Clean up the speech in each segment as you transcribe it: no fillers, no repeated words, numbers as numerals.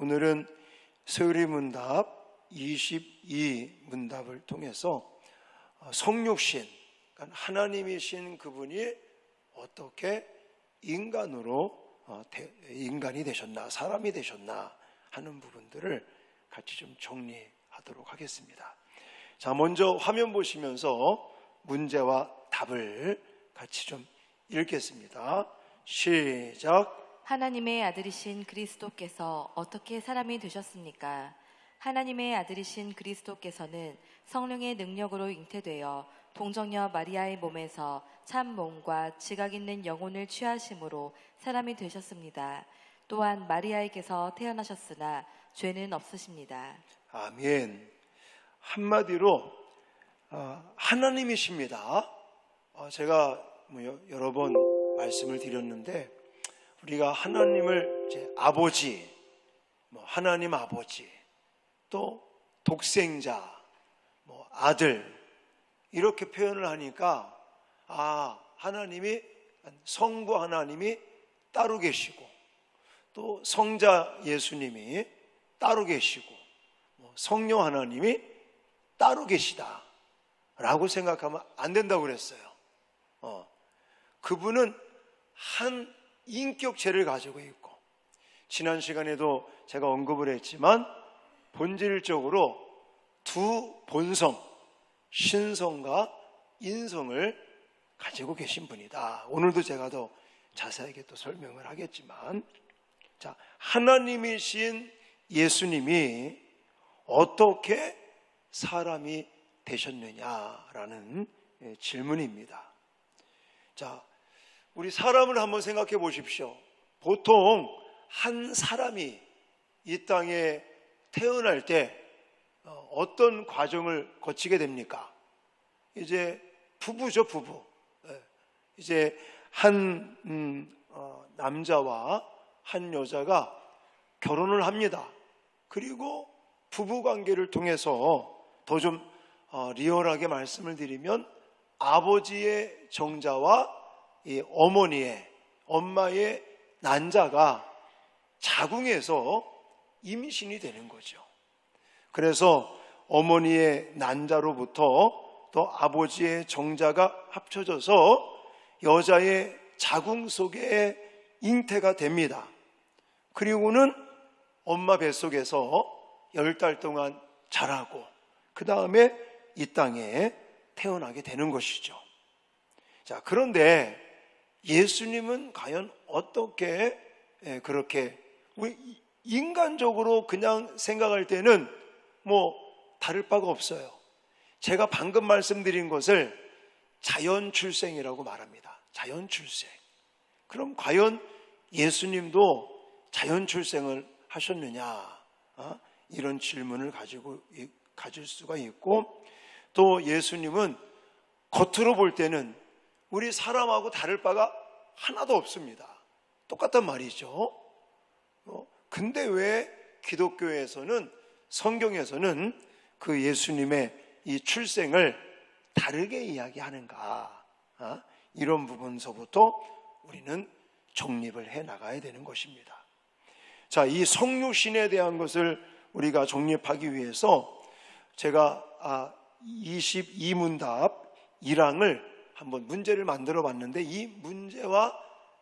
오늘은 세율이문답 22문답을 통해서 성육신, 그러니까 하나님이신 그분이 어떻게 인간이 되셨나, 사람이 되셨나 하는 부분들을 같이 좀 정리하도록 하겠습니다. 자, 먼저 화면 보시면서 문제와 답을 같이 좀 읽겠습니다. 시작. 하나님의 아들이신 그리스도께서 어떻게 사람이 되셨습니까? 하나님의 아들이신 그리스도께서는 성령의 능력으로 잉태되어 동정녀 마리아의 몸에서 참 몸과 지각 있는 영혼을 취하심으로 사람이 되셨습니다. 또한 마리아에게서 태어나셨으나 죄는 없으십니다. 아멘. 한마디로 하나님이십니다. 제가 여러 번 말씀을 드렸는데, 우리가 하나님을 아버지, 하나님 아버지, 또 독생자, 아들 이렇게 표현을 하니까 하나님이, 성부 하나님이 따로 계시고, 또 성자 예수님이 따로 계시고, 성령 하나님이 따로 계시다 라고 생각하면 안 된다고 그랬어요. 그분은 한 인격체를 가지고 있고, 지난 시간에도 제가 언급을 했지만 본질적으로 두 본성, 신성과 인성을 가지고 계신 분이다. 오늘도 제가 더 자세하게 또 설명을 하겠지만, 자, 하나님이신 예수님이 어떻게 사람이 되셨느냐라는 질문입니다. 자, 우리 사람을 한번 생각해 보십시오. 보통 한 사람이 이 땅에 태어날 때 어떤 과정을 거치게 됩니까? 이제 부부죠, 부부. 이제 한 남자와 한 여자가 결혼을 합니다. 그리고 부부 관계를 통해서 더 좀 리얼하게 말씀을 드리면, 아버지의 정자와 이 엄마의 난자가 자궁에서 임신이 되는 거죠. 그래서 어머니의 난자로부터 또 아버지의 정자가 합쳐져서 여자의 자궁 속에 잉태가 됩니다. 그리고는 엄마 뱃속에서 10달 동안 자라고, 그 다음에 이 땅에 태어나게 되는 것이죠. 자, 그런데 예수님은 과연 어떻게 그렇게, 우리 인간적으로 그냥 생각할 때는 다를 바가 없어요. 제가 방금 말씀드린 것을 자연 출생이라고 말합니다. 자연 출생. 그럼 과연 예수님도 자연 출생을 하셨느냐? 이런 질문을 가질 수가 있고, 또 예수님은 겉으로 볼 때는 우리 사람하고 다를 바가 하나도 없습니다. 똑같단 말이죠. 근데 왜 기독교에서는, 성경에서는 그 예수님의 이 출생을 다르게 이야기하는가? 이런 부분서부터 우리는 정립을 해 나가야 되는 것입니다. 자, 이 성육신에 대한 것을 우리가 정립하기 위해서 제가 22문답 1항을 한번 문제를 만들어 봤는데, 이 문제와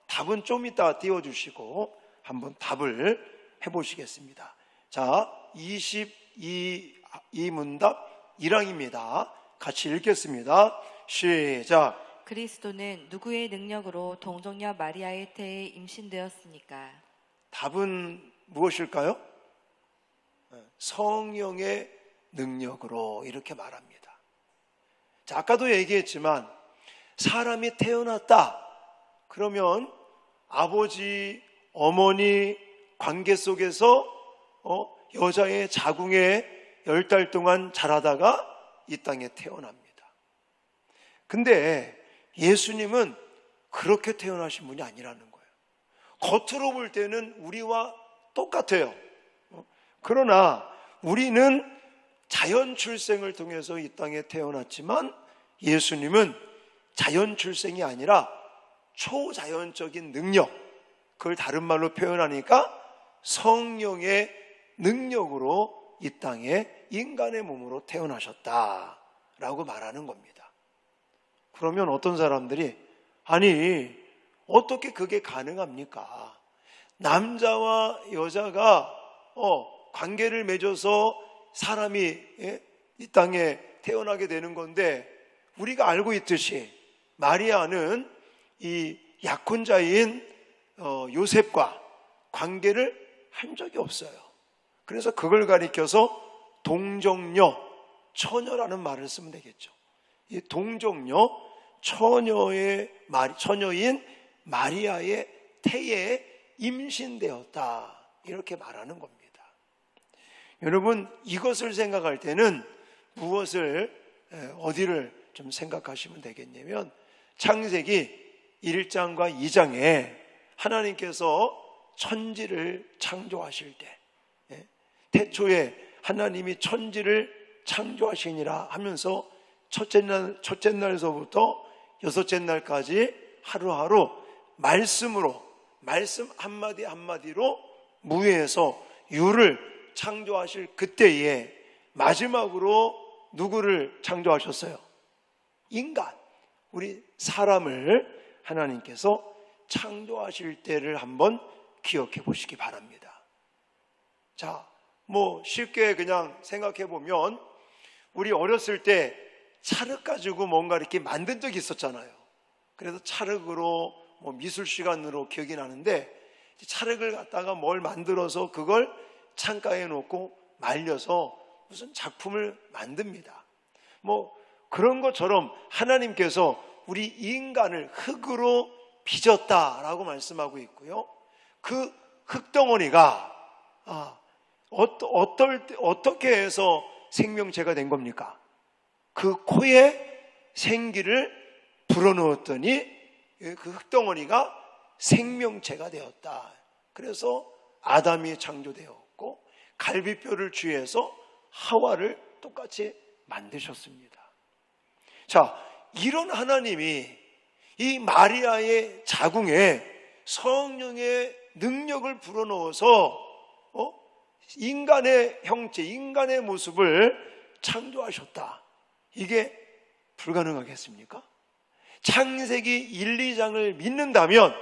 답은 좀 이따 띄워주시고 한번 답을 해보시겠습니다. 자, 22문답 1항입니다. 같이 읽겠습니다. 시작. 그리스도는 누구의 능력으로 동정녀 마리아의 태에 임신되었습니까? 답은 무엇일까요? 성령의 능력으로 이렇게 말합니다. 자, 아까도 얘기했지만 사람이 태어났다 그러면 아버지, 어머니 관계 속에서 여자의 자궁에 10달 동안 자라다가 이 땅에 태어납니다. 근데 예수님은 그렇게 태어나신 분이 아니라는 거예요. 겉으로 볼 때는 우리와 똑같아요. 그러나 우리는 자연 출생을 통해서 이 땅에 태어났지만, 예수님은 자연 출생이 아니라 초자연적인 능력, 그걸 다른 말로 표현하니까 성령의 능력으로 이 땅에 인간의 몸으로 태어나셨다라고 말하는 겁니다. 그러면 어떤 사람들이 아니 어떻게 그게 가능합니까? 남자와 여자가 관계를 맺어서 사람이 이 땅에 태어나게 되는 건데 우리가 알고 있듯이 마리아는 이 약혼자인 요셉과 관계를 한 적이 없어요. 그래서 그걸 가리켜서 동정녀, 처녀라는 말을 쓰면 되겠죠. 이 동정녀, 처녀인 마리아의 태에 임신되었다 이렇게 말하는 겁니다. 여러분 이것을 생각할 때는 어디를 좀 생각하시면 되겠냐면 창세기 1장과 2장에 하나님께서 천지를 창조하실 때 태초에 하나님이 천지를 창조하시니라 하면서 첫째 날서부터 여섯째 날까지 하루하루 말씀 한마디 한마디로 무에서 유를 창조하실 그때에 마지막으로 누구를 창조하셨어요? 인간, 우리 사람을 하나님께서 창조하실 때를 한번 기억해 보시기 바랍니다. 자, 쉽게 그냥 생각해 보면 우리 어렸을 때 찰흙 가지고 뭔가 이렇게 만든 적이 있었잖아요. 그래서 찰흙으로 미술 시간으로 기억이 나는데 찰흙을 갖다가 뭘 만들어서 그걸 창가에 놓고 말려서 무슨 작품을 만듭니다. 그런 것처럼 하나님께서 우리 인간을 흙으로 빚었다라고 말씀하고 있고요. 그 흙덩어리가 어떻게 해서 생명체가 된 겁니까? 그 코에 생기를 불어넣었더니 그 흙덩어리가 생명체가 되었다. 그래서 아담이 창조되었고 갈비뼈를 취해서 하와를 똑같이 만드셨습니다. 자, 이런 하나님이 이 마리아의 자궁에 성령의 능력을 불어넣어서 인간의 형체, 인간의 모습을 창조하셨다. 이게 불가능하겠습니까? 창세기 1, 2장을 믿는다면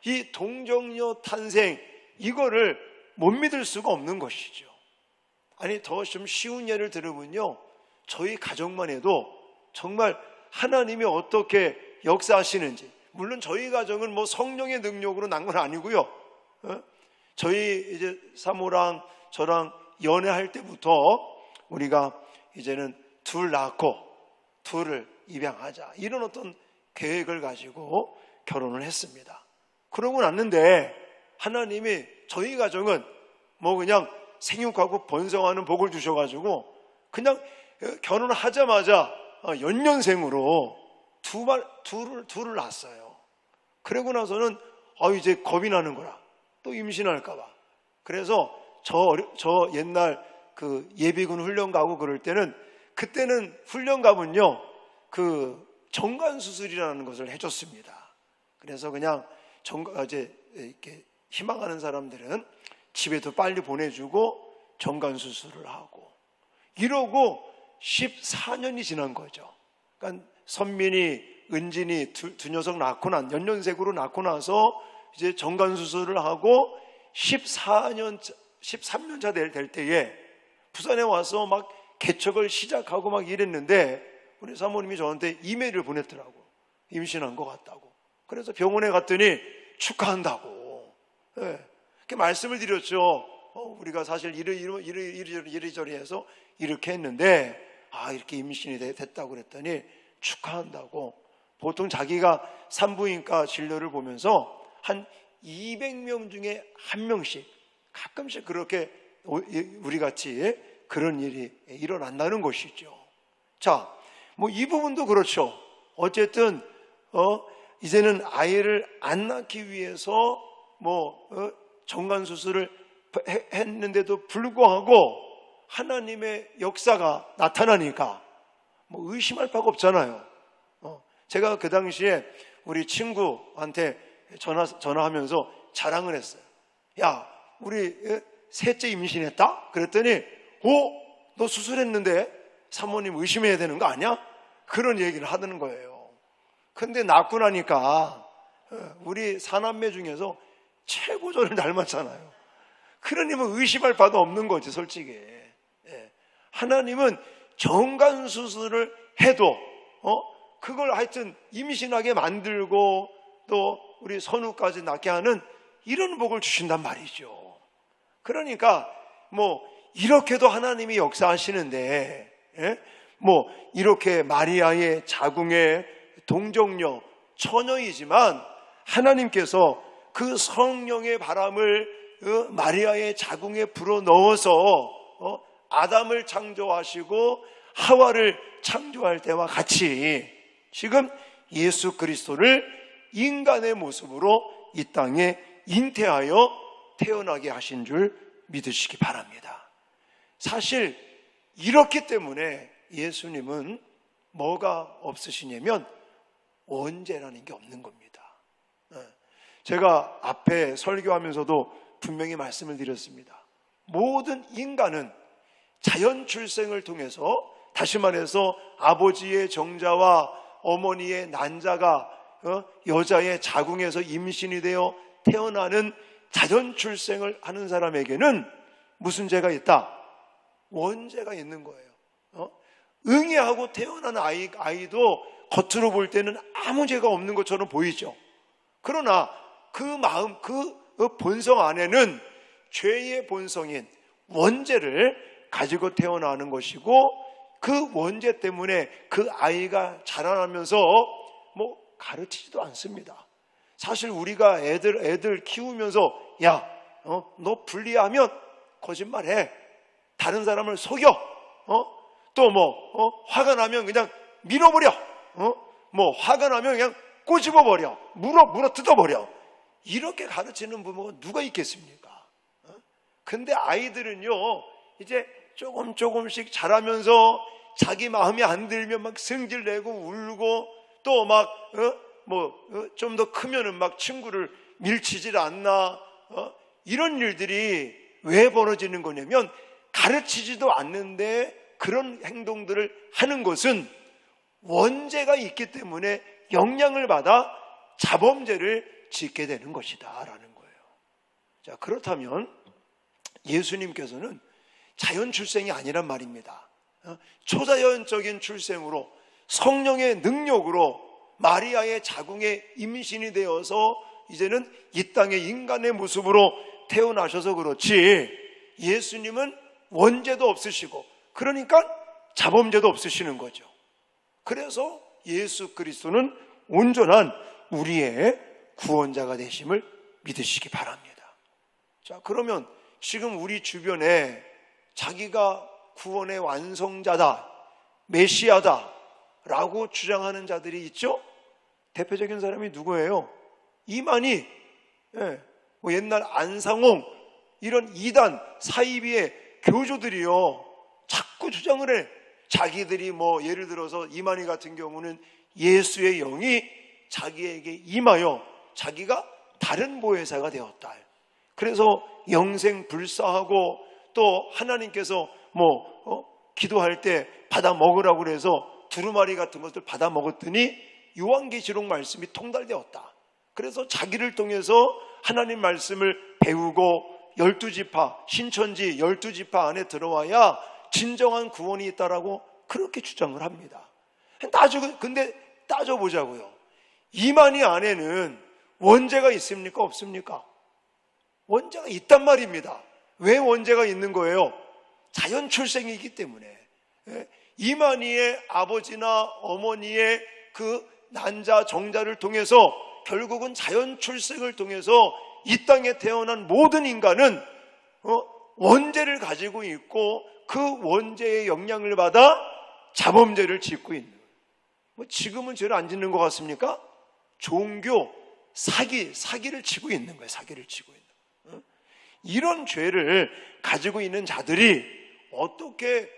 이 동정녀 탄생 이거를 못 믿을 수가 없는 것이죠. 아니 더 좀 쉬운 예를 들으면요, 저희 가정만 해도 정말 하나님이 어떻게 역사하시는지, 물론 저희 가정은 성령의 능력으로 난 건 아니고요. 저희 이제 사모랑 저랑 연애할 때부터 우리가 이제는 둘 낳고 둘을 입양하자 이런 어떤 계획을 가지고 결혼을 했습니다. 그러고 났는데 하나님이 저희 가정은 그냥 생육하고 번성하는 복을 주셔가지고 그냥 결혼하자마자 연년생으로 둘을 낳았어요. 그러고 나서는 이제 겁이 나는 거라. 또 임신할까봐. 그래서 저 옛날 그 예비군 훈련 가고 그럴 때는, 그때는 훈련 가면요 정관 수술이라는 것을 해줬습니다. 그래서 그냥 이제 이렇게 희망하는 사람들은 집에도 빨리 보내주고 정관 수술을 하고 이러고 14년이 지난 거죠. 그러니까 선민이, 은진이 두 녀석 연년생으로 낳고 나서 이제 정관 수술을 하고 13년 차 될 때에 부산에 와서 막 개척을 시작하고 막 이랬는데 우리 사모님이 저한테 이메일을 보냈더라고. 임신한 것 같다고. 그래서 병원에 갔더니 축하한다고. 그렇게 말씀을 드렸죠. 우리가 사실 이리저리 해서 이렇게 했는데 이렇게 임신이 됐다고 그랬더니 축하한다고. 보통 자기가 산부인과 진료를 보면서 한 200명 중에 한 명씩 가끔씩 그렇게 우리같이 그런 일이 일어난다는 것이죠. 자, 이 부분도 그렇죠. 어쨌든 이제는 아이를 안 낳기 위해서 정관 수술을 했는데도 불구하고 하나님의 역사가 나타나니까 의심할 바가 없잖아요. 제가 그 당시에 우리 친구한테 전화하면서 자랑을 했어요. 야, 우리 셋째 임신했다? 그랬더니 너 수술했는데 사모님 의심해야 되는 거 아니야? 그런 얘기를 하는 거예요. 근데 낳고 나니까 우리 사남매 중에서 최고 저를 닮았잖아요. 그러니 뭐 의심할 바도 없는 거지, 솔직히. 하나님은 정관 수술을 해도 그걸 하여튼 임신하게 만들고 또 우리 선우까지 낳게 하는 이런 복을 주신단 말이죠. 그러니까 뭐 이렇게도 하나님이 역사하시는데 뭐 이렇게 마리아의 자궁의 동정녀 처녀이지만 하나님께서 그 성령의 바람을 마리아의 자궁에 불어넣어서 아담을 창조하시고 하와를 창조할 때와 같이 지금 예수 그리스도를 인간의 모습으로 이 땅에 잉태하여 태어나게 하신 줄 믿으시기 바랍니다. 사실 이렇기 때문에 예수님은 뭐가 없으시냐면 원죄라는 게 없는 겁니다. 제가 앞에 설교하면서도 분명히 말씀을 드렸습니다. 모든 인간은 자연 출생을 통해서, 다시 말해서 아버지의 정자와 어머니의 난자가 여자의 자궁에서 임신이 되어 태어나는 자연 출생을 하는 사람에게는 무슨 죄가 있다? 원죄가 있는 거예요. 응애하고 태어난 아이도 겉으로 볼 때는 아무 죄가 없는 것처럼 보이죠. 그러나 그 마음, 그 본성 안에는 죄의 본성인 원죄를 가지고 태어나는 것이고, 그 원죄 때문에 그 아이가 자라나면서 뭐 가르치지도 않습니다. 사실 우리가 애들 키우면서 너 불리하면 거짓말해, 다른 사람을 속여, 또 화가 나면 그냥 밀어버려, 화가 나면 그냥 꼬집어버려, 물어 뜯어버려, 이렇게 가르치는 부모가 누가 있겠습니까? 근데 아이들은요, 이제 조금씩 자라면서 자기 마음에 안 들면 막 승질내고 울고, 또 좀 더 크면은 막 친구를 밀치질 않나, 이런 일들이 왜 벌어지는 거냐면, 가르치지도 않는데 그런 행동들을 하는 것은 원죄가 있기 때문에 영향을 받아 자범죄를 짓게 되는 것이다 라는 거예요. 자, 그렇다면 예수님께서는 자연 출생이 아니란 말입니다. 초자연적인 출생으로 성령의 능력으로 마리아의 자궁에 임신이 되어서 이제는 이 땅의 인간의 모습으로 태어나셔서 그렇지, 예수님은 원죄도 없으시고 그러니까 자범죄도 없으시는 거죠. 그래서 예수 그리스도는 온전한 우리의 구원자가 되심을 믿으시기 바랍니다. 자, 그러면 지금 우리 주변에 자기가 구원의 완성자다, 메시아다 라고 주장하는 자들이 있죠? 대표적인 사람이 누구예요? 이만희, 옛날 안상홍, 이런 이단 사이비의 교주들이요, 자꾸 주장을 해. 자기들이 예를 들어서 이만희 같은 경우는 예수의 영이 자기에게 임하여 자기가 다른 보혜사가 되었다. 그래서 영생 불사하고, 또 하나님께서 기도할 때 받아 먹으라고 그래서 두루마리 같은 것들 받아 먹었더니 요한계시록 말씀이 통달되었다. 그래서 자기를 통해서 하나님 말씀을 배우고 12지파, 신천지 12지파 안에 들어와야 진정한 구원이 있다라고 그렇게 주장을 합니다. 근데 따져보자고요. 이만희 안에는 원죄가 있습니까? 없습니까? 원죄가 있단 말입니다. 왜 원죄가 있는 거예요? 자연 출생이기 때문에. 이만희의 아버지나 어머니의 그 난자 정자를 통해서 결국은 자연 출생을 통해서 이 땅에 태어난 모든 인간은 원죄를 가지고 있고, 그 원죄의 영향을 받아 자범죄를 짓고 있는 거예요. 지금은 죄를 안 짓는 것 같습니까? 종교, 사기를 치고 있는 거예요. 사기를 치고 있는 거예요. 이런 죄를 가지고 있는 자들이 어떻게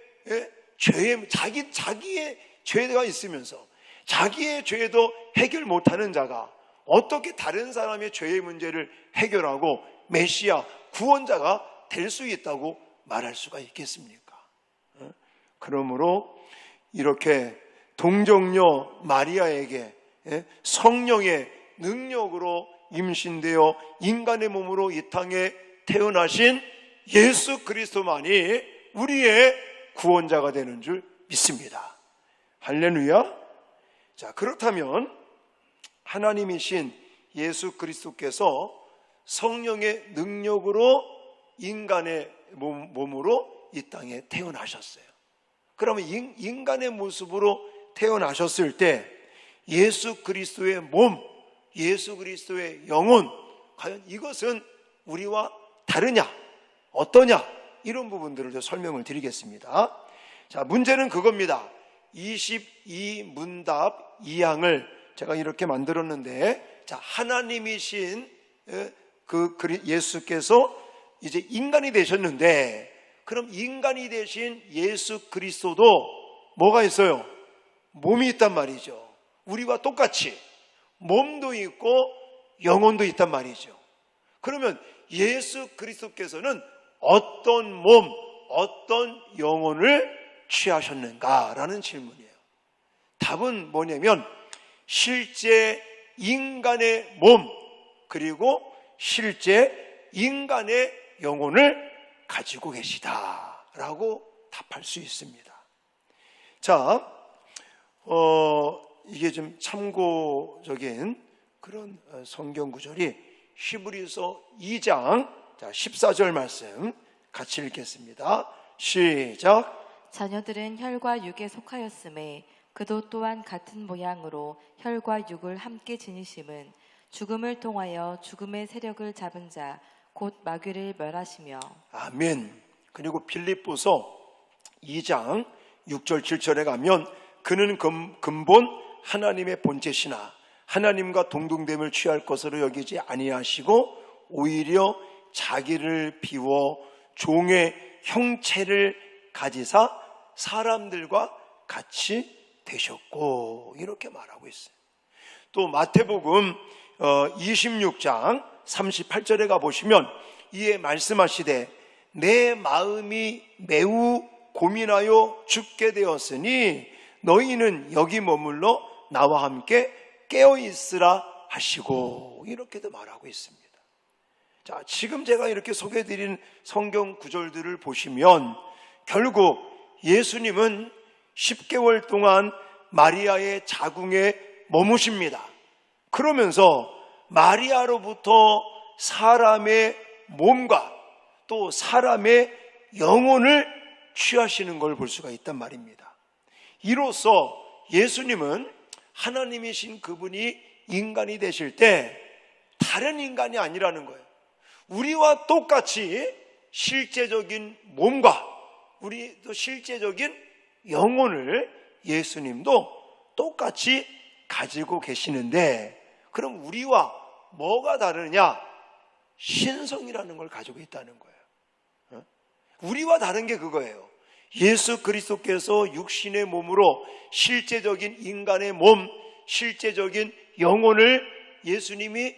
자기의 죄가 있으면서 자기의 죄도 해결 못하는 자가 어떻게 다른 사람의 죄의 문제를 해결하고 메시아, 구원자가 될 수 있다고 말할 수가 있겠습니까? 그러므로 이렇게 동정녀 마리아에게 성령의 능력으로 임신되어 인간의 몸으로 이 땅에 태어나신 예수 그리스도만이 우리의 구원자가 되는 줄 믿습니다. 할렐루야. 자, 그렇다면 하나님이신 예수 그리스도께서 성령의 능력으로 인간의 몸으로 이 땅에 태어나셨어요. 그러면 인간의 모습으로 태어나셨을 때 예수 그리스도의 몸, 예수 그리스도의 영혼, 과연 이것은 우리와 다르냐, 어떠냐, 이런 부분들을 설명을 드리겠습니다. 자, 문제는 그겁니다. 22문답 2항을 제가 이렇게 만들었는데, 자, 하나님이신 그 예수께서 이제 인간이 되셨는데, 그럼 인간이 되신 예수 그리스도도 뭐가 있어요? 몸이 있단 말이죠. 우리와 똑같이 몸도 있고 영혼도 있단 말이죠. 그러면 예수 그리스도께서는 어떤 몸, 어떤 영혼을 취하셨는가라는 질문이에요. 답은 뭐냐면 실제 인간의 몸, 그리고 실제 인간의 영혼을 가지고 계시다라고 답할 수 있습니다. 자, 이게 좀 참고적인 그런 성경 구절이 히브리서 2장 14절 말씀 같이 읽겠습니다. 시작. 자녀들은 혈과 육에 속하였음에 그도 또한 같은 모양으로 혈과 육을 함께 지니심은 죽음을 통하여 죽음의 세력을 잡은 자 곧 마귀를 멸하시며. 아멘. 그리고 빌립보서 2장 6절 7절에 가면 그는 근본 하나님의 본체시나 하나님과 동등됨을 취할 것으로 여기지 아니하시고 오히려 자기를 비워 종의 형체를 가지사 사람들과 같이 되셨고, 이렇게 말하고 있어요. 또 마태복음 26장 38절에 가보시면 이에 말씀하시되 내 마음이 매우 고민하여 죽게 되었으니 너희는 여기 머물러 나와 함께 깨어있으라 하시고, 이렇게도 말하고 있습니다. 자, 지금 제가 이렇게 소개해드린 성경 구절들을 보시면 결국 예수님은 10개월 동안 마리아의 자궁에 머무십니다. 그러면서 마리아로부터 사람의 몸과 또 사람의 영혼을 취하시는 걸 볼 수가 있단 말입니다. 이로써 예수님은 하나님이신 그분이 인간이 되실 때 다른 인간이 아니라는 거예요. 우리와 똑같이 실제적인 몸과 우리도 실제적인 영혼을 예수님도 똑같이 가지고 계시는데, 그럼 우리와 뭐가 다르냐? 신성이라는 걸 가지고 있다는 거예요. 우리와 다른 게 그거예요. 예수 그리스도께서 육신의 몸으로 실제적인 인간의 몸, 실제적인 영혼을 예수님이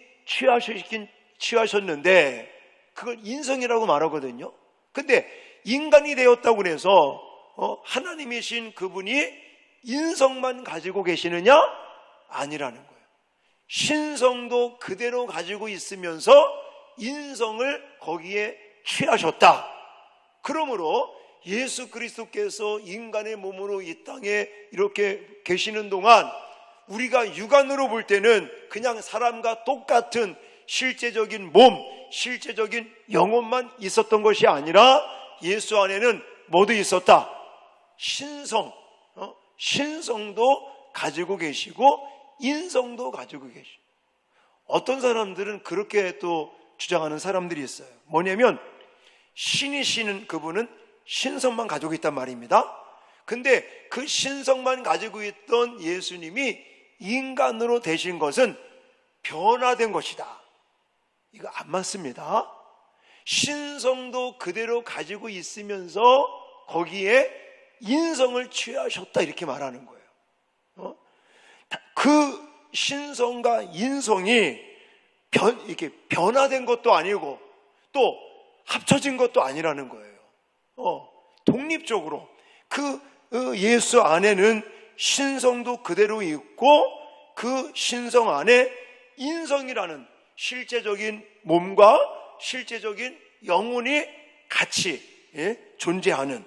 취하셨는데 그걸 인성이라고 말하거든요. 근데 인간이 되었다고 해서 하나님이신 그분이 인성만 가지고 계시느냐? 아니라는 거예요. 신성도 그대로 가지고 있으면서 인성을 거기에 취하셨다. 그러므로 예수 그리스도께서 인간의 몸으로 이 땅에 이렇게 계시는 동안 우리가 육안으로 볼 때는 그냥 사람과 똑같은 실제적인 몸, 실제적인 영혼만 있었던 것이 아니라 예수 안에는 뭐도 있었다? 신성도 가지고 계시고 인성도 가지고 계시고. 어떤 사람들은 그렇게 또 주장하는 사람들이 있어요. 뭐냐면 신이신 그분은 신성만 가지고 있단 말입니다. 근데 그 신성만 가지고 있던 예수님이 인간으로 되신 것은 변화된 것이다. 이거 안 맞습니다. 신성도 그대로 가지고 있으면서 거기에 인성을 취하셨다, 이렇게 말하는 거예요. 그 신성과 인성이 이렇게 변화된 것도 아니고 또 합쳐진 것도 아니라는 거예요. 독립적으로 그 예수 안에는 신성도 그대로 있고 그 신성 안에 인성이라는 실제적인 몸과 실제적인 영혼이 같이 존재하는,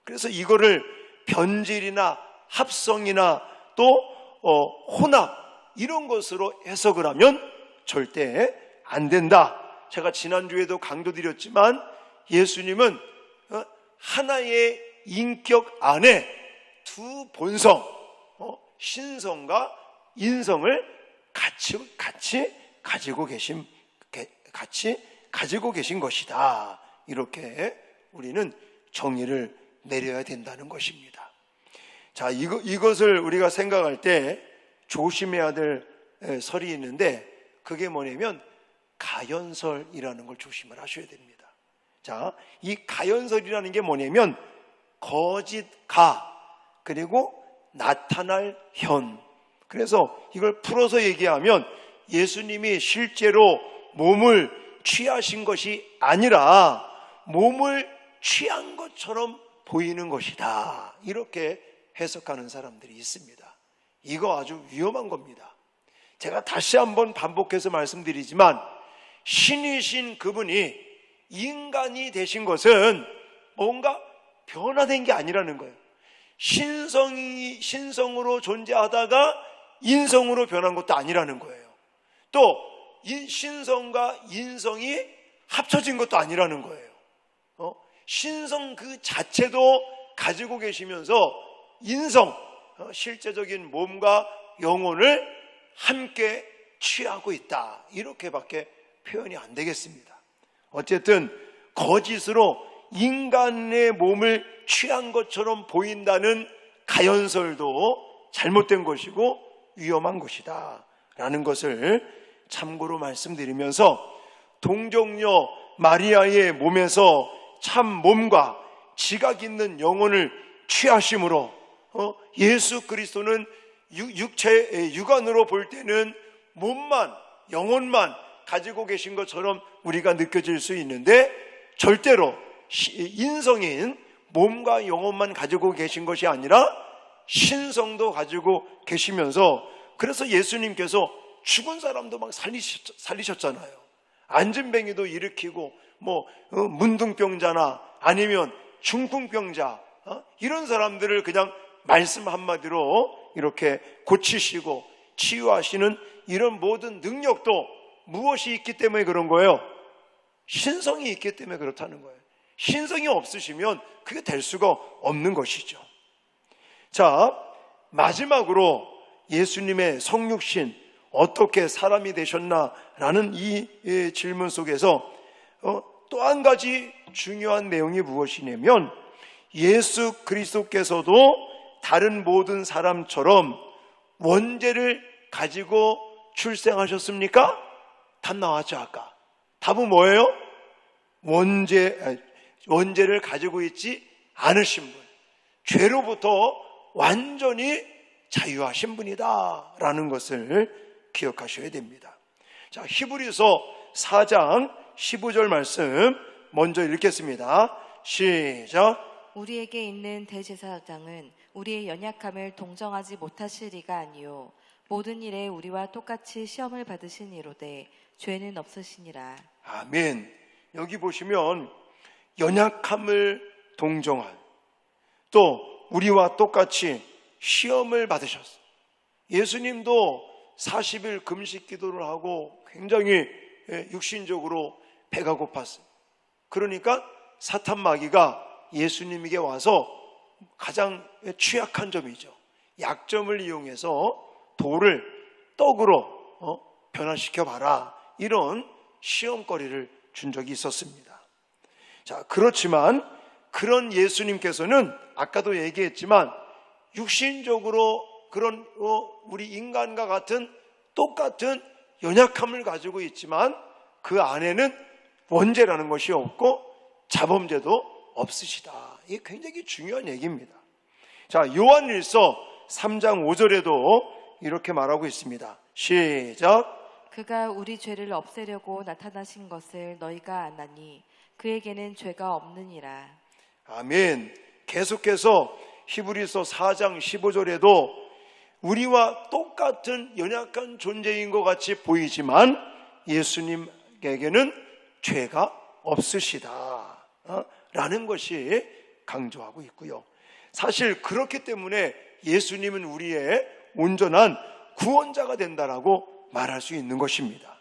그래서 이거를 변질이나 합성이나 또 혼합 이런 것으로 해석을 하면 절대 안 된다. 제가 지난주에도 강조드렸지만 예수님은 하나의 인격 안에 두 본성, 신성과 인성을 같이 가지고 계신 것이다. 이렇게 우리는 정의를 내려야 된다는 것입니다. 자, 이것을 우리가 생각할 때 조심해야 될 설이 있는데, 그게 뭐냐면 가연설이라는 걸 조심을 하셔야 됩니다. 자, 이 가연설이라는 게 뭐냐면 거짓 가, 그리고 나타날 현. 그래서 이걸 풀어서 얘기하면 예수님이 실제로 몸을 취하신 것이 아니라 몸을 취한 것처럼 보이는 것이다. 이렇게 해석하는 사람들이 있습니다. 이거 아주 위험한 겁니다. 제가 다시 한번 반복해서 말씀드리지만 신이신 그분이 인간이 되신 것은 뭔가 변화된 게 아니라는 거예요. 신성으로 존재하다가 인성으로 변한 것도 아니라는 거예요. 또 신성과 인성이 합쳐진 것도 아니라는 거예요. 신성 그 자체도 가지고 계시면서 인성, 실제적인 몸과 영혼을 함께 취하고 있다. 이렇게밖에 표현이 안 되겠습니다. 어쨌든 거짓으로 인간의 몸을 취한 것처럼 보인다는 가연설도 잘못된 것이고 위험한 것이다 라는 것을 참고로 말씀드리면서, 동정녀 마리아의 몸에서 참 몸과 지각 있는 영혼을 취하심으로 예수 그리스도는 육안으로 볼 때는 몸만, 영혼만 가지고 계신 것처럼 우리가 느껴질 수 있는데, 절대로 인성인 몸과 영혼만 가지고 계신 것이 아니라 신성도 가지고 계시면서, 그래서 예수님께서 죽은 사람도 막 살리셨잖아요. 안진뱅이도 일으키고 문둥병자나 아니면 중풍병자, 이런 사람들을 그냥 말씀 한마디로 이렇게 고치시고 치유하시는 이런 모든 능력도 무엇이 있기 때문에 그런 거예요? 신성이 있기 때문에 그렇다는 거예요. 신성이 없으시면 그게 될 수가 없는 것이죠. 자, 마지막으로 예수님의 성육신, 어떻게 사람이 되셨나라는 이 질문 속에서 또 한 가지 중요한 내용이 무엇이냐면, 예수 그리스도께서도 다른 모든 사람처럼 원죄를 가지고 출생하셨습니까? 답 나왔죠, 아까. 답은 뭐예요? 원죄를 가지고 있지 않으신 분, 죄로부터 완전히 자유하신 분이다 라는 것을 기억하셔야 됩니다. 자, 히브리서 4장 15절 말씀 먼저 읽겠습니다. 시작. 우리에게 있는 대제사장은 우리의 연약함을 동정하지 못하실 이가 아니요 모든 일에 우리와 똑같이 시험을 받으신 이로되 죄는 없으시니라. 아멘. 여기 보시면 연약함을 동정한, 또 우리와 똑같이 시험을 받으셨어요. 예수님도 40일 금식 기도를 하고 굉장히 육신적으로 배가 고팠어요. 그러니까 사탄 마귀가 예수님에게 와서 가장 취약한 점이죠. 약점을 이용해서 돌을 떡으로 변화시켜 봐라, 이런 시험거리를 준 적이 있었습니다. 자, 그렇지만 그런 예수님께서는 아까도 얘기했지만 육신적으로 그런 우리 인간과 같은 똑같은 연약함을 가지고 있지만 그 안에는 원죄라는 것이 없고 자범죄도 없으시다. 이게 굉장히 중요한 얘기입니다. 자, 요한일서 3장 5절에도 이렇게 말하고 있습니다. 시작. 그가 우리 죄를 없애려고 나타나신 것을 너희가 아나니 그에게는 죄가 없느니라. 아멘. 계속해서 히브리서 4장 15절에도 우리와 똑같은 연약한 존재인 것 같이 보이지만 예수님에게는 죄가 없으시다 라는 것이 강조하고 있고요. 사실 그렇기 때문에 예수님은 우리의 온전한 구원자가 된다라고 말할 수 있는 것입니다.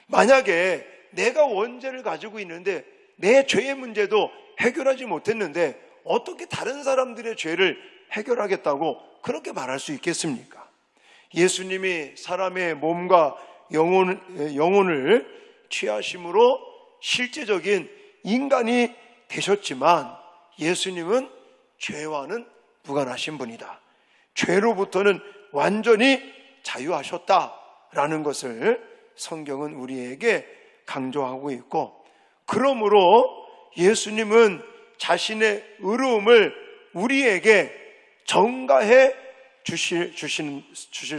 만약에 내가 원죄를 가지고 있는데 내 죄의 문제도 해결하지 못했는데 어떻게 다른 사람들의 죄를 해결하겠다고 그렇게 말할 수 있겠습니까? 예수님이 사람의 몸과 영혼을 취하심으로 실제적인 인간이 되셨지만 예수님은 죄와는 무관하신 분이다. 죄로부터는 완전히 자유하셨다라는 것을 성경은 우리에게 강조하고 있고, 그러므로 예수님은 자신의 의로움을 우리에게 전가해 주실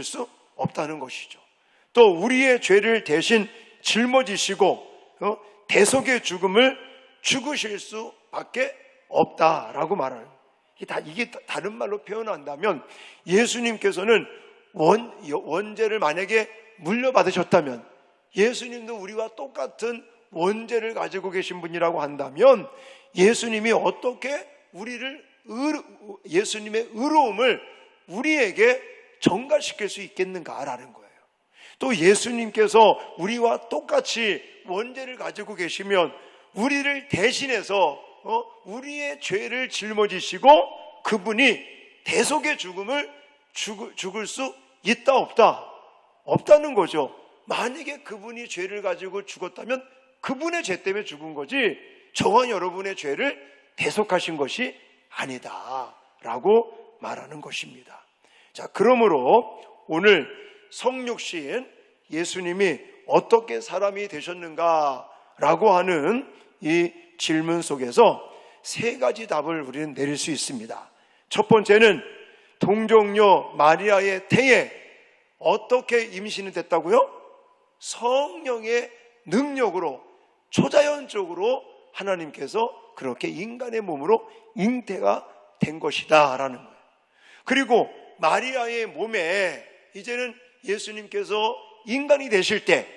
수 없다는 것이죠. 또 우리의 죄를 대신 짊어지시고 대속의 죽음을 죽으실 수밖에 없다라고 말하는, 이게 다른 말로 표현한다면 예수님께서는 원죄를 만약에 물려받으셨다면, 예수님도 우리와 똑같은 원죄를 가지고 계신 분이라고 한다면 예수님이 어떻게 예수님의 의로움을 우리에게 전가시킬 수 있겠는가라는 거예요. 또 예수님께서 우리와 똑같이 원죄를 가지고 계시면 우리를 대신해서 우리의 죄를 짊어지시고 그분이 대속의 죽음을 죽을 수 있다 없다? 없다는 거죠. 만약에 그분이 죄를 가지고 죽었다면 그분의 죄 때문에 죽은 거지 저와 여러분의 죄를 대속하신 것이 아니다 라고 말하는 것입니다. 자, 그러므로 오늘 성육신 예수님이 어떻게 사람이 되셨는가 라고 하는 이 질문 속에서 세 가지 답을 우리는 내릴 수 있습니다. 첫 번째는 동정녀 마리아의 태에 어떻게 임신이 됐다고요? 성령의 능력으로, 초자연적으로 하나님께서 그렇게 인간의 몸으로 잉태가 된 것이다 라는 거예요. 그리고 마리아의 몸에 이제는 예수님께서 인간이 되실 때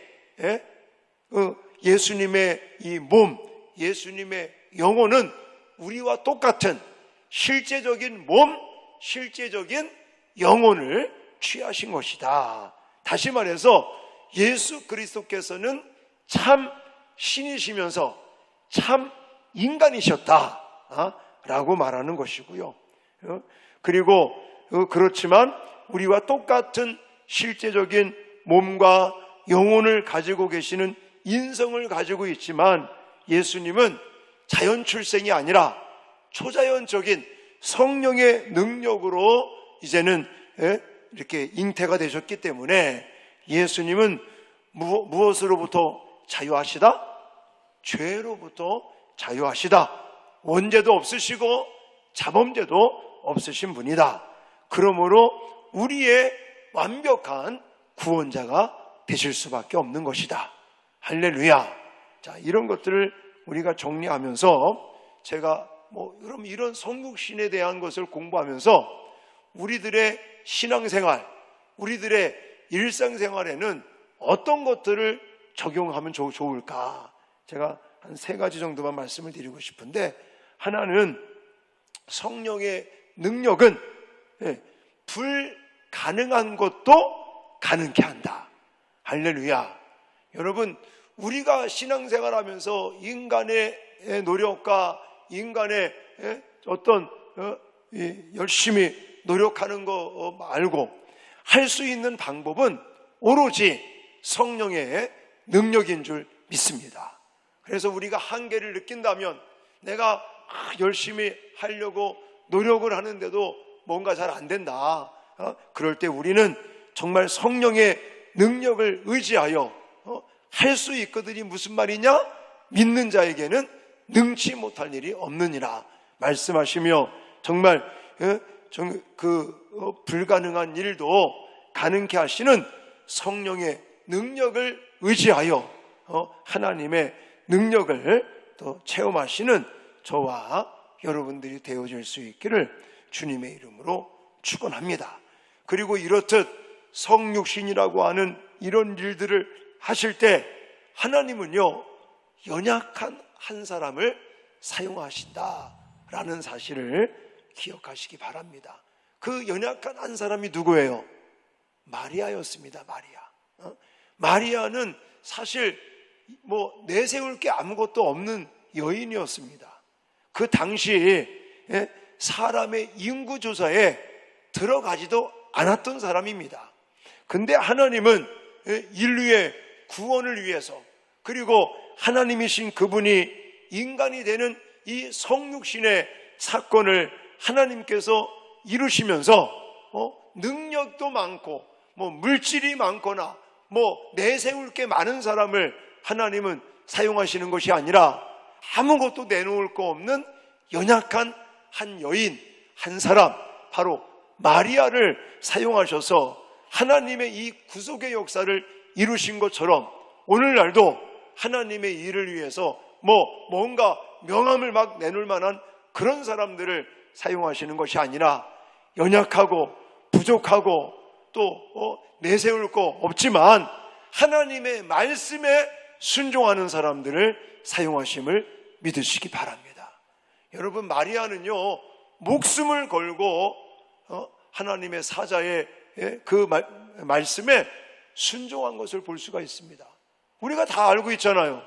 예수님의 이 몸, 예수님의 영혼은 우리와 똑같은 실제적인 몸, 실제적인 영혼을 취하신 것이다. 다시 말해서 예수 그리스도께서는 참 신이시면서 참 인간이셨다 라고 말하는 것이고요. 그리고 그렇지만 우리와 똑같은 실제적인 몸과 영혼을 가지고 계시는 인성을 가지고 있지만 예수님은 자연 출생이 아니라 초자연적인 성령의 능력으로 이제는 이렇게 잉태가 되셨기 때문에 예수님은 무엇으로부터 자유하시다? 죄로부터 자유하시다. 원죄도 없으시고 자범죄도 없으신 분이다. 그러므로 우리의 완벽한 구원자가 되실 수밖에 없는 것이다. 할렐루야. 자, 이런 것들을 우리가 정리하면서 제가 그럼 이런 성육신에 대한 것을 공부하면서 우리들의 신앙생활, 우리들의 일상생활에는 어떤 것들을 적용하면 좋을까? 제가 한 세 가지 정도만 말씀을 드리고 싶은데, 하나는 성령의 능력은 불가능한 것도 가능케 한다. 할렐루야. 여러분, 우리가 신앙생활하면서 인간의 노력과 인간의 어떤 열심히 노력하는 거 말고 할 수 있는 방법은 오로지 성령의 능력인 줄 믿습니다. 그래서 우리가 한계를 느낀다면, 내가 열심히 하려고 노력을 하는데도 뭔가 잘 안 된다, 그럴 때 우리는 정말 성령의 능력을 의지하여 할 수 있거든이 무슨 말이냐? 믿는 자에게는 능치 못할 일이 없느니라 말씀하시며, 정말 불가능한 일도 가능케 하시는 성령의 능력을 의지하여 하나님의 능력을 또 체험하시는 저와 여러분들이 되어질 수 있기를 주님의 이름으로 축원합니다. 그리고 이렇듯 성육신이라고 하는 이런 일들을 하실 때 하나님은요, 연약한 한 사람을 사용하신다라는 사실을 기억하시기 바랍니다. 그 연약한 한 사람이 누구예요? 마리아였습니다. 마리아는 사실 내세울 게 아무것도 없는 여인이었습니다. 그 당시 사람의 인구조사에 들어가지도 않았던 사람입니다. 근데 하나님은 인류의 구원을 위해서, 그리고 하나님이신 그분이 인간이 되는 이 성육신의 사건을 하나님께서 이루시면서 능력도 많고 물질이 많거나 내세울 게 많은 사람을 하나님은 사용하시는 것이 아니라 아무것도 내놓을 거 없는 연약한 한 여인, 한 사람, 바로 마리아를 사용하셔서 하나님의 이 구속의 역사를 이루신 것처럼 오늘날도 하나님의 일을 위해서 뭔가 명함을 막 내놓을 만한 그런 사람들을 사용하시는 것이 아니라 연약하고 부족하고 또 내세울 거 없지만 하나님의 말씀에 순종하는 사람들을 사용하심을 믿으시기 바랍니다. 여러분, 마리아는요, 목숨을 걸고 하나님의 사자의 그 말씀에 순종한 것을 볼 수가 있습니다. 우리가 다 알고 있잖아요.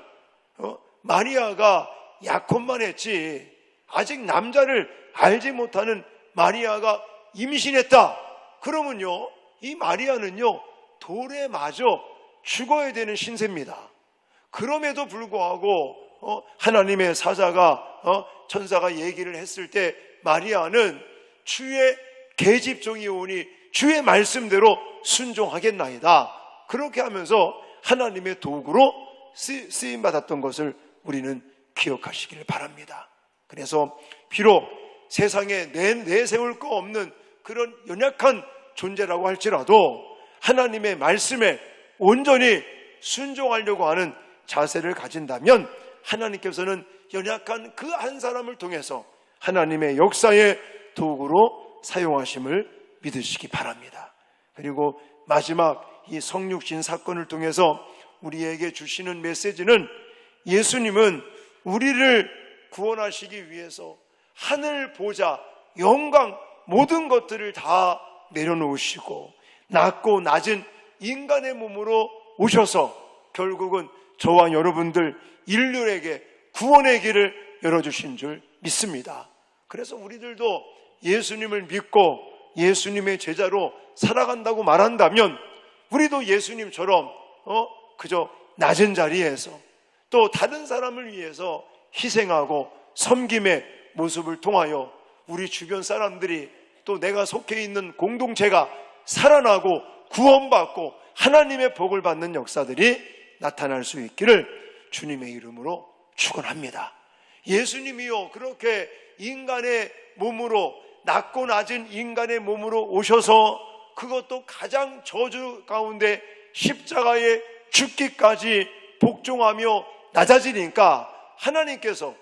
마리아가 약혼만 했지 아직 남자를 알지 못하는 마리아가 임신했다. 그러면요, 이 마리아는요, 돌에 맞아 죽어야 되는 신세입니다. 그럼에도 불구하고 하나님의 사자가 천사가 얘기를 했을 때 마리아는 주의 계집종이 오니 주의 말씀대로 순종하겠나이다. 그렇게 하면서 하나님의 도구로 쓰임받았던 것을 우리는 기억하시기를 바랍니다. 그래서 비록 세상에 내세울 거 없는 그런 연약한 존재라고 할지라도 하나님의 말씀에 온전히 순종하려고 하는 자세를 가진다면 하나님께서는 연약한 그 한 사람을 통해서 하나님의 역사의 도구로 사용하심을 믿으시기 바랍니다. 그리고 마지막 이 성육신 사건을 통해서 우리에게 주시는 메시지는 예수님은 우리를 구원하시기 위해서 하늘 보좌, 영광, 모든 것들을 다 내려놓으시고 낮고 낮은 인간의 몸으로 오셔서 결국은 저와 여러분들 인류에게 구원의 길을 열어주신 줄 믿습니다. 그래서 우리들도 예수님을 믿고 예수님의 제자로 살아간다고 말한다면 우리도 예수님처럼 그저 낮은 자리에서 또 다른 사람을 위해서 희생하고 섬김의 모습을 통하여 우리 주변 사람들이 또 내가 속해 있는 공동체가 살아나고 구원받고 하나님의 복을 받는 역사들이 나타날 수 있기를 주님의 이름으로 축원합니다. 예수님이요, 그렇게 인간의 몸으로, 낮고 낮은 인간의 몸으로 오셔서 그것도 가장 저주 가운데 십자가에 죽기까지 복종하며 낮아지니까 하나님께서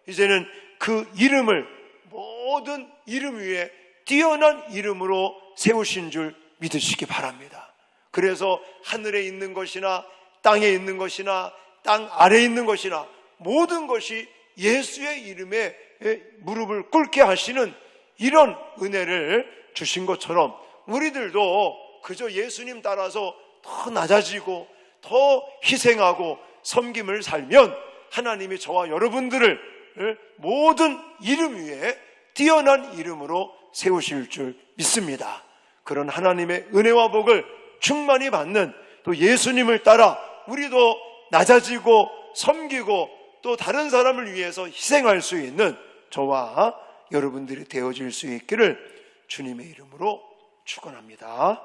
이제는 그 이름을 모든 이름 위에 뛰어난 이름으로 세우신 줄 믿으시기 바랍니다. 그래서 하늘에 있는 것이나 땅에 있는 것이나 땅 아래에 있는 것이나 모든 것이 예수의 이름에 무릎을 꿇게 하시는 이런 은혜를 주신 것처럼 우리들도 그저 예수님 따라서 더 낮아지고 더 희생하고 섬김을 살면 하나님이 저와 여러분들을 모든 이름 위에 뛰어난 이름으로 세우실 줄 믿습니다. 그런 하나님의 은혜와 복을 충만히 받는 또 예수님을 따라 우리도 낮아지고 섬기고 또 다른 사람을 위해서 희생할 수 있는 저와 여러분들이 되어질 수 있기를 주님의 이름으로 축원합니다.